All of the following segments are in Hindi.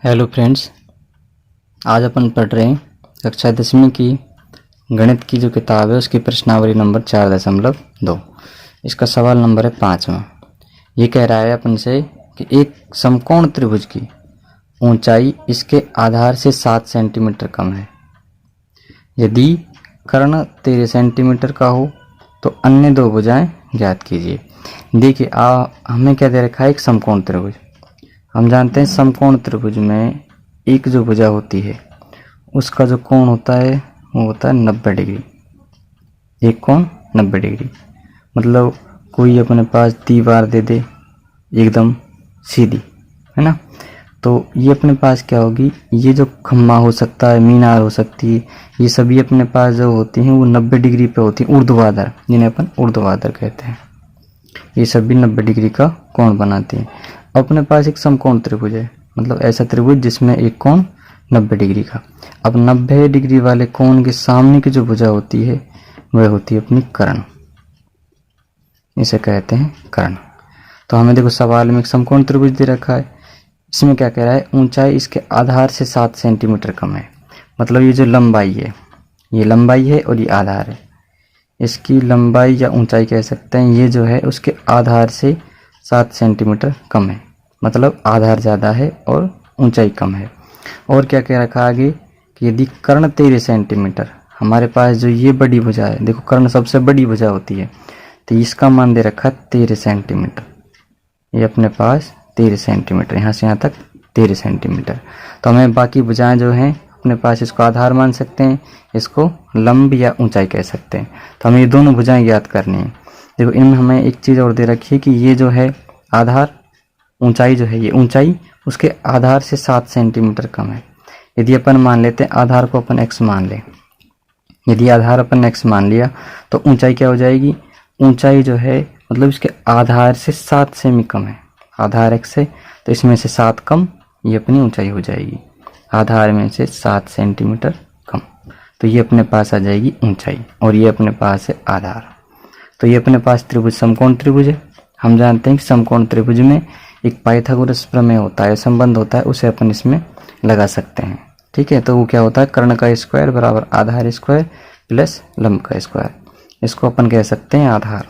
हेलो फ्रेंड्स, आज अपन पढ़ रहे हैं कक्षा 10वीं की गणित की जो किताब है उसकी प्रश्नावली नंबर 4.2। इसका सवाल नंबर है 5वां। ये कह रहा है अपन से कि एक समकोण त्रिभुज की ऊंचाई इसके आधार से 7 सेंटीमीटर कम है। यदि कर्ण 13 सेंटीमीटर का हो तो अन्य दो भुजाएं ज्ञात कीजिए। देखिए हमें क्या दे रखा है, एक समकोण त्रिभुज। हम जानते हैं समकोण त्रिभुज में एक जो भुजा होती है उसका जो कोण होता है वो होता है 90 डिग्री। एक कोण 90 डिग्री, मतलब कोई अपने पास दीवार दे दे एकदम सीधी, है ना, तो ये अपने पास क्या होगी, ये जो खम्मा हो सकता है, मीनार हो सकती है, ये सभी अपने पास जो होती हैं वो 90 डिग्री पे होती हैं, ऊर्ध्वाधर, जिन्हें अपन ऊर्ध्वाधर कहते हैं। ये सभी 90 डिग्री का कोण बनाते हैं। अपने पास एक समकोण त्रिभुज है, मतलब ऐसा त्रिभुज जिसमें एक कोण 90 डिग्री का। अब 90 डिग्री वाले कोण के सामने की जो भुजा होती है वह होती है अपनी कर्ण, इसे कहते हैं कर्ण। तो हमें देखो सवाल में एक समकोण त्रिभुज दे रखा है, इसमें क्या कह रहा है, ऊंचाई इसके आधार से 7 सेंटीमीटर कम है। मतलब ये जो लंबाई है, ये लंबाई है और ये आधार है, इसकी लंबाई या ऊंचाई कह सकते हैं, ये जो है उसके आधार से 7 सेंटीमीटर कम है, मतलब आधार ज़्यादा है और ऊंचाई कम है। और क्या कह रखा आगे कि यदि कर्ण 13 सेंटीमीटर, हमारे पास जो ये बड़ी भुजा है, देखो कर्ण सबसे बड़ी भुजा होती है, तो इसका मान दे रखा 13 सेंटीमीटर। ये अपने पास 13 सेंटीमीटर, यहाँ से यहाँ तक 13 सेंटीमीटर। तो हमें बाकी भुजाएं जो हैं अपने पास, इसको आधार मान सकते हैं, इसको लंब या ऊंचाई कह सकते हैं। तो हमें ये दोनों भुजाएं ज्ञात करनी है। देखो इनमें हमें एक चीज़ और दे रखी है कि ये जो है आधार, ऊंचाई जो है, ये ऊंचाई उसके आधार से 7 सेंटीमीटर कम है। यदि अपन मान लेते हैं आधार को अपन x मान लें, यदि आधार अपन x मान लिया तो ऊंचाई क्या हो जाएगी, ऊंचाई जो है मतलब इसके आधार से 7 सेमी कम है, आधार x है तो इसमें से 7 कम, ये अपनी ऊंचाई हो जाएगी, आधार में से 7 सेंटीमीटर कम, तो ये अपने पास आ जाएगी ऊंचाई, और ये अपने पास है आधार। तो ये अपने पास त्रिभुज समकोण त्रिभुज है। हम जानते हैं कि समकोण त्रिभुज में एक पाइथागोरस प्रमेय होता है, संबंध होता है, उसे अपन इसमें लगा सकते हैं। ठीक है, तो वो क्या होता है, कर्ण का स्क्वायर बराबर आधार स्क्वायर प्लस लंब का स्क्वायर। इसको अपन कह सकते हैं आधार,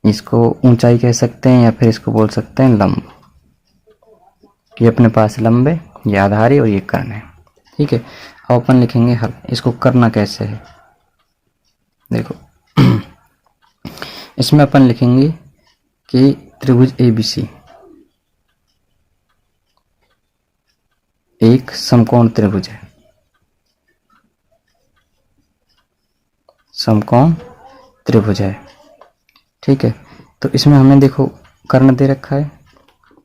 इसको ऊंचाई कह सकते हैं, या फिर इसको बोल सकते हैं लंब। ये अपने पास लंब है, ये आधार है और ये कर्ण है। ठीक है, अब अपन लिखेंगे हल। इसको करना कैसे है, देखो इसमें अपन लिखेंगे कि त्रिभुज ABC एक समकोण त्रिभुज है, समकोण त्रिभुज है। ठीक है, तो इसमें हमें देखो कर्ण दे रखा है,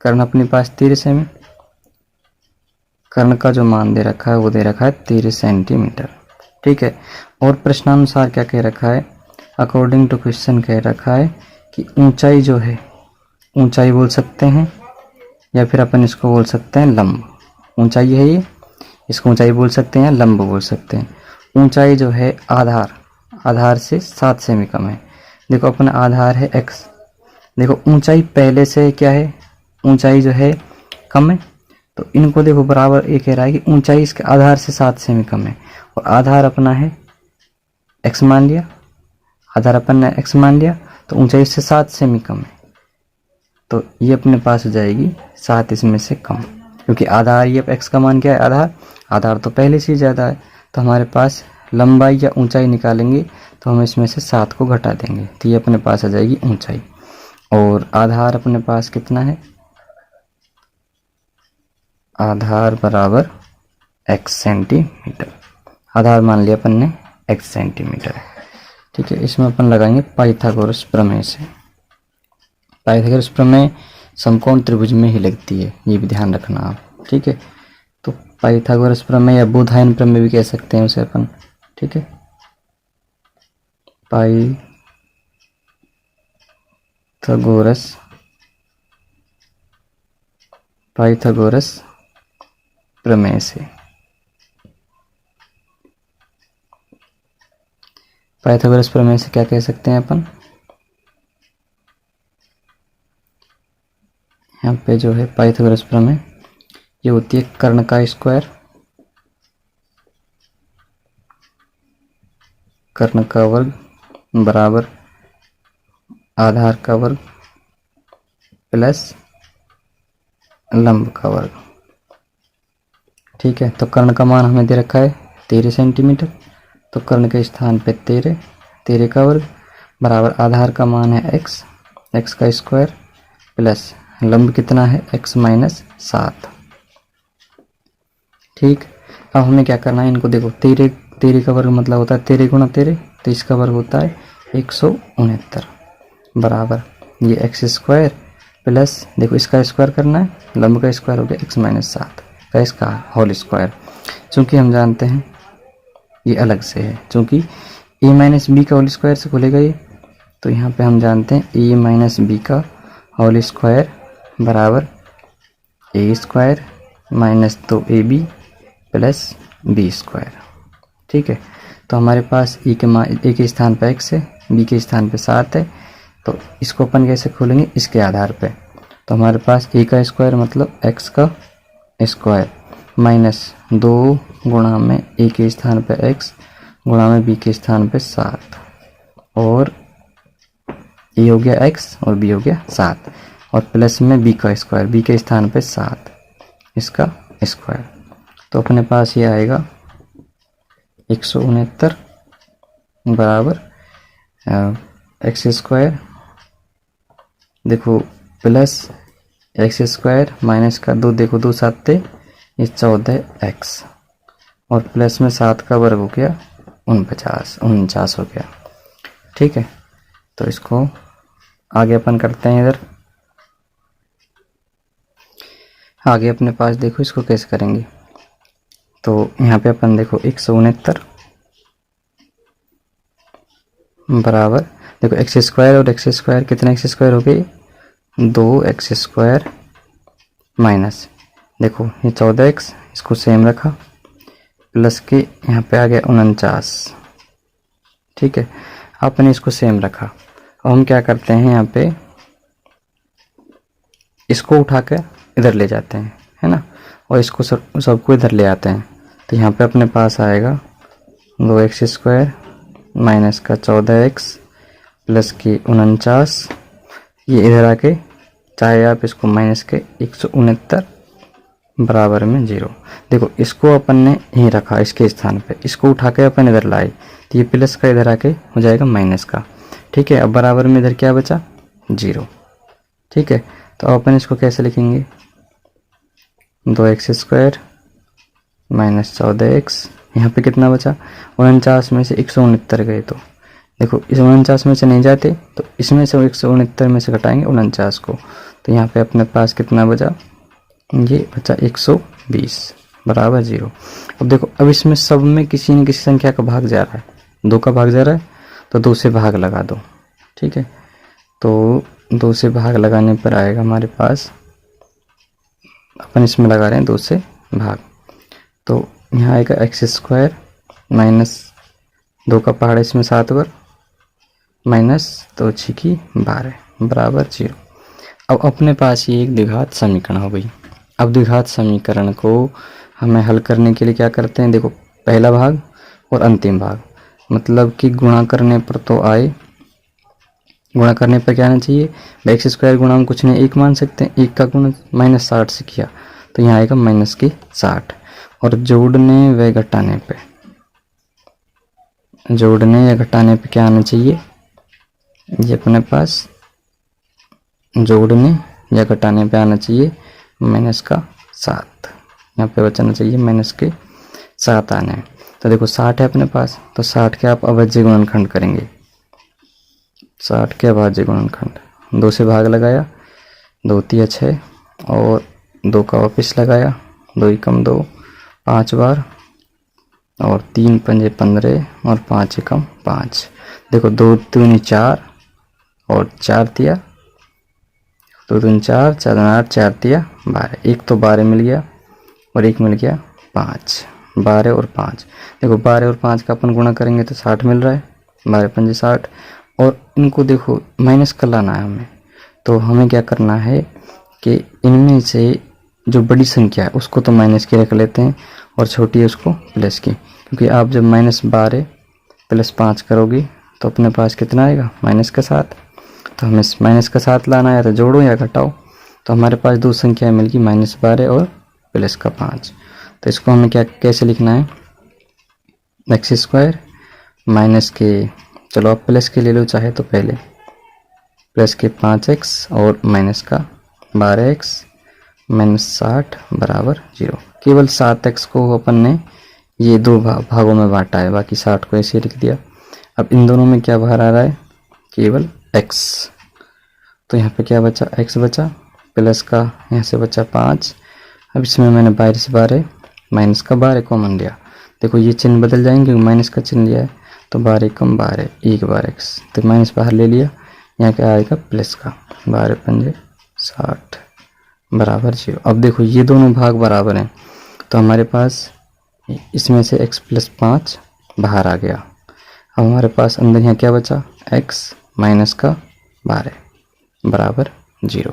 कर्ण अपने पास 13 सेमी, कर्ण का जो मान दे रखा है वो दे रखा है 13 सेंटीमीटर। ठीक है, और प्रश्नानुसार क्या कह रखा है, अकॉर्डिंग टू क्वेश्चन कह रखा है कि ऊंचाई जो है, ऊंचाई बोल सकते हैं या फिर अपन इसको बोल सकते हैं लंब। ऊंचाई है ये, इसको ऊंचाई बोल सकते हैं या लंब बोल सकते हैं। ऊंचाई जो है आधार, आधार से 7 सेमी कम है। देखो अपना आधार है x, देखो ऊंचाई पहले से क्या है, ऊंचाई जो है कम है, तो इनको देखो बराबर, ये कह रहा है कि ऊंचाई इसके आधार से 7 सेमी कम है, और आधार अपना है x मान लिया, आधार अपन ने x मान लिया, तो ऊंचाई इससे 7 सेमी कम है, तो ये अपने पास हो जाएगी 7 इसमें से कम, क्योंकि आधार, ये x का मान क्या है, आधार, आधार तो पहले से ही ज़्यादा है, तो हमारे पास लंबाई या ऊंचाई निकालेंगे तो हम इसमें से 7 को घटा देंगे, तो ये अपने पास आ जाएगी ऊंचाई। और आधार अपने पास कितना है, आधार बराबर x सेंटीमीटर, आधार मान लिया अपन ने x सेंटीमीटर है। ठीक है, इसमें अपन लगाएंगे पाइथागोरस प्रमेय से। पाइथागोरस प्रमेय समकोण त्रिभुज में ही लगती है, ये भी ध्यान रखना आप। ठीक है, तो पाइथागोरस प्रमेय या बोधायन प्रमेय भी कह सकते हैं उसे अपन। ठीक है, पाइथागोरस प्रमेय से, पाइथागोरस प्रमेय से क्या कह सकते हैं अपन, यहाँ पे जो है पाइथागोरस प्रमेय ये होती है कर्ण का स्क्वायर, कर्ण का वर्ग बराबर आधार का वर्ग प्लस लंब का वर्ग। ठीक है, तो कर्ण का मान हमें दे रखा है 13 सेंटीमीटर, तो कर्ण के स्थान पे 13 का वर्ग बराबर आधार का मान है x का स्क्वायर प्लस लंब कितना है x माइनस 7। ठीक, अब हमें क्या करना है, इनको देखो 13 का वर्ग मतलब होता है 13 गुणा 13, तो इसका वर्ग होता है 169 बराबर ये एक्स स्क्वायर प्लस, देखो इसका स्क्वायर करना है, लंब का स्क्वायर हो गया x माइनस 7 का इसका होल स्क्वायर। चूँकि हम जानते हैं ये अलग से है, चूँकि a माइनस बी का होल स्क्वायर से खुलेगा ये, तो यहाँ पे हम जानते हैं a माइनस बी का होल स्क्वायर बराबर a square minus 2ab plus B square. ठीक है, तो हमारे पास ए के स्थान पर x है, b के स्थान पे 7 है, तो इसको अपन कैसे खोलेंगे, इसके आधार पे। तो हमारे पास a का स्क्वायर मतलब x का स्क्वायर माइनस 2 गुणा में a के स्थान पे x गुणा में b के स्थान पे 7, और a हो गया x और b हो गया 7, और प्लस में b का स्क्वायर, b के स्थान पे 7 इसका स्क्वायर। तो अपने पास ये आएगा 169 बराबर एक्स स्क्वायर, देखो प्लस एक्स स्क्वायर माइनस का 2, देखो 2 7 ये 14x, और प्लस में 7 का वर्ग हो गया 49 हो गया। ठीक है, तो इसको आगे अपन करते हैं। इधर आगे अपने पास देखो इसको कैसे करेंगे, तो यहाँ पे अपन देखो 169 बराबर, देखो एक्स स्क्वायर और एक्स स्क्वायर, कितने एक्स स्क्वायर हो गए 2x स्क्वायर माइनस, देखो ये 14x इसको सेम रखा प्लस के यहाँ पे आ गया 49। ठीक है, आपने इसको सेम रखा, और हम क्या करते हैं यहाँ पे इसको उठा कर इधर ले जाते हैं, है ना, और इसको सबको इधर ले आते हैं। तो यहाँ पे अपने पास आएगा 2x स्क्वायर माइनस का 14x प्लस की 49, ये इधर आके चाहे आप इसको माइनस के 169 बराबर में 0। देखो इसको अपन ने यहीं रखा इसके स्थान पे, इसको उठा के अपन इधर लाए, तो ये प्लस का इधर आके हो जाएगा माइनस का। ठीक है, अब बराबर में इधर क्या बचा 0। ठीक है, तो अपन इसको कैसे लिखेंगे, 2x स्क्वायर माइनस 14x, यहाँ पे कितना बचा 49 में से 169 गए, तो देखो इस 49 में से नहीं जाते, तो इसमें से 169 में से घटाएंगे 49 को, तो यहाँ पे अपने पास कितना बचा, ये बचा 120 बराबर 0। अब देखो अब इसमें सब में किसी न किसी संख्या का भाग जा रहा है, 2 का भाग जा रहा है, तो 2 से भाग लगा दो। ठीक है, तो 2 से भाग लगाने पर आएगा हमारे पास, अपन इसमें लगा रहे हैं 2 से भाग, तो यहाँ आएगा एक्स स्क्वायर माइनस 2 का पहाड़ इसमें 7 बार माइनस 2 छिकी 12 बराबर 0। अब अपने पास ये एक द्विघात समीकरण हो गई। अब द्विघात समीकरण को हमें हल करने के लिए क्या करते हैं, देखो पहला भाग और अंतिम भाग, मतलब कि गुणा करने पर तो आए, गुणा करने पर क्या आना चाहिए, एक्स स्क्वायर गुणा हम कुछ नहीं 1 मान सकते हैं, 1 का गुणा माइनस 60 से किया तो यहाँ आएगा माइनस के 60, और जोड़ने व घटाने पे, जोड़ने या घटाने पे क्या आना चाहिए, ये अपने पास जोड़ने या घटाने पे आना चाहिए माइनस का 7, यहाँ पे बचाना चाहिए माइनस के 7 आना है। तो देखो 60 है अपने पास, तो 60 के आप अभाज्य गुणनखंड करेंगे, 60 के अभाज्य गुणनखंड, 2 से भाग लगाया, 2 तिया 6 और 2 का वापिस लगाया, 2 एकम 2 5 बार, और 3 पंजे 15 और 5 एकम 5, देखो 2 दूनी 4 और 4 तिया 2 दूनी 4 4 दूनी 8 4 तिया 12, एक तो 12 मिल गया और एक मिल गया 5, 12 और 5, देखो 12 और 5 का अपन गुणा करेंगे तो 60 मिल रहा है, 12 पंजे 60, और इनको देखो माइनस कर लाना है हमें, तो हमें क्या करना है कि इनमें से जो बड़ी संख्या है उसको तो माइनस की रख लेते हैं और छोटी है उसको प्लस की, क्योंकि आप जब -12 + 5 करोगी तो अपने पास कितना आएगा -7। तो हमें -7 लाना है, तो जोड़ो या घटाओ। तो हमारे पास दो संख्या मिल गई -12 और +5। तो इसको हमें कैसे लिखना है, x² माइनस के, चलो आप प्लस के ले लो चाहे तो पहले, प्लस के 5x और माइनस का 12x -60 बराबर 0। केवल 7x को अपन ने ये दो भागों में बांटा है, बाकी 60 को ऐसे लिख दिया। अब इन दोनों में क्या बाहर आ रहा है, केवल x। तो यहाँ पे क्या बचा, x बचा, प्लस का यहाँ से बचा 5। अब इसमें मैंने 12 से 12 माइनस का 12 कॉमन लिया। देखो ये चिन्ह बदल जाएंगे, माइनस का चिन्ह लिया है, तो 12 कम 12, 1 बार x, तो माइनस बाहर ले लिया। यहाँ क्या आएगा, प्लस का 12 पंजे 60 बराबर 0। अब देखो ये दोनों भाग बराबर हैं, तो हमारे पास इसमें से x + 5 बाहर आ गया। अब हमारे पास अंदर यहाँ क्या बचा, x माइनस का 12 बराबर 0।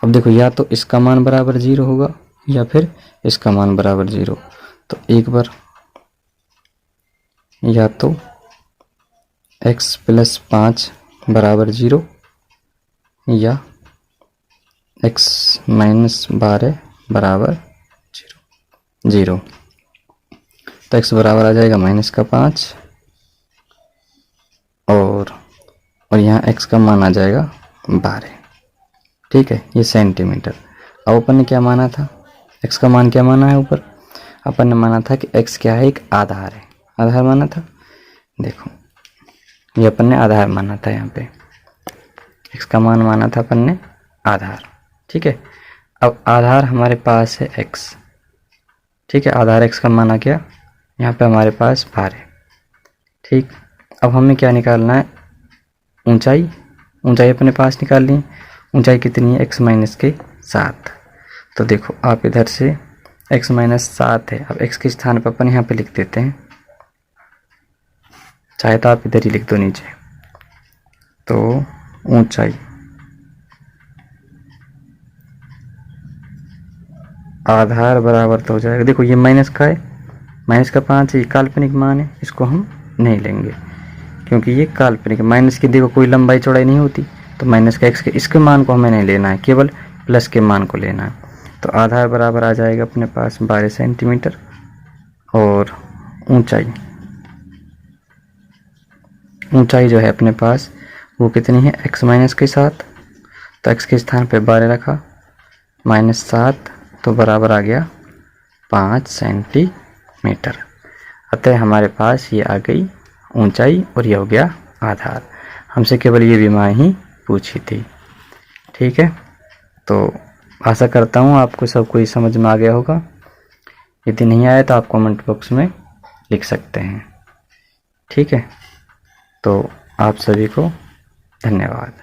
अब देखो या तो इसका मान बराबर 0 होगा या फिर इसका मान बराबर 0। तो एक बार या तो x + 5 बराबर 0 या x - 12 बराबर 0। तो x बराबर आ जाएगा -5 और यहाँ x का मान आ जाएगा 12। ठीक है, ये सेंटीमीटर। अब अपन ने क्या माना था, x का मान क्या माना है ऊपर, अपन ने माना था कि x क्या है, एक आधार है, आधार माना था। देखो ये अपन ने आधार माना था, यहाँ पे x का मान माना था अपन ने आधार। ठीक है, अब आधार हमारे पास है x। ठीक है, आधार x का माना क्या, यहाँ पे हमारे पास 12। ठीक, अब हमें क्या निकालना है, ऊंचाई। ऊंचाई अपने पास निकाल ली, ऊंचाई कितनी है, x - 7। तो देखो आप इधर से x - 7 है, अब x के स्थान पर अपन यहाँ पे लिख देते हैं, चाहे तो आप इधर ही लिख दो नीचे। तो ऊंचाई आधार बराबर तो हो जाएगा, देखो ये माइनस का है, माइनस का 5 है, ये काल्पनिक मान है, इसको हम नहीं लेंगे क्योंकि ये काल्पनिक। माइनस की देखो कोई लंबाई चौड़ाई नहीं होती, तो माइनस का x के इसके मान को हमें नहीं लेना है, केवल प्लस के मान को लेना है। तो आधार बराबर आ जाएगा अपने पास 12 सेंटीमीटर और ऊंचाई जो है अपने पास वो कितनी है, x माइनस के 7। तो x के स्थान पे 12 रखा, -7, तो बराबर आ गया 5 सेंटीमीटर। अतः हमारे पास ये आ गई ऊंचाई और ये हो गया आधार। हमसे केवल ये विमाएं ही पूछी थी। ठीक है, तो आशा करता हूँ आपको सब कुछ समझ में आ गया होगा। यदि नहीं आया तो आप कमेंट बॉक्स में लिख सकते हैं। ठीक है, तो आप सभी को धन्यवाद।